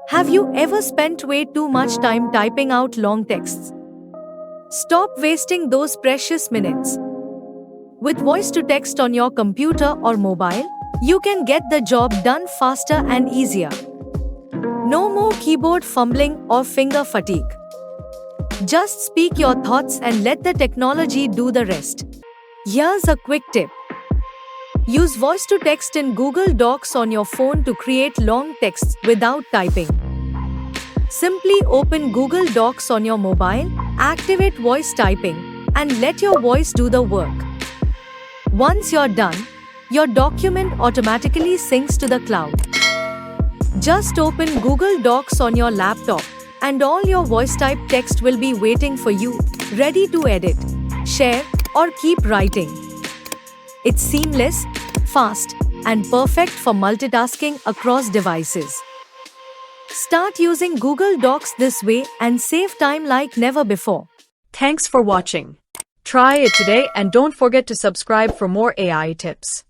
Have you ever spent way too much time typing out long texts? Stop wasting those precious minutes. With voice to text on your computer or mobile, you can get the job done faster and easier. No more keyboard fumbling or finger fatigue. Just speak your thoughts and let the technology do the rest. Here's a quick tip. Use voice to text in Google Docs on your phone to create long texts without typing. Simply open Google Docs on your mobile, activate voice typing, and let your voice do the work. Once you're done, your document automatically syncs to the cloud. Just open Google Docs on your laptop, and all your voice-typed text will be waiting for you, ready to edit, share, or keep writing. It's seamless, fast, and perfect for multitasking across devices. Start using Google Docs this way and save time like never before. Thanks for watching. Try it today and don't forget to subscribe for more AI tips.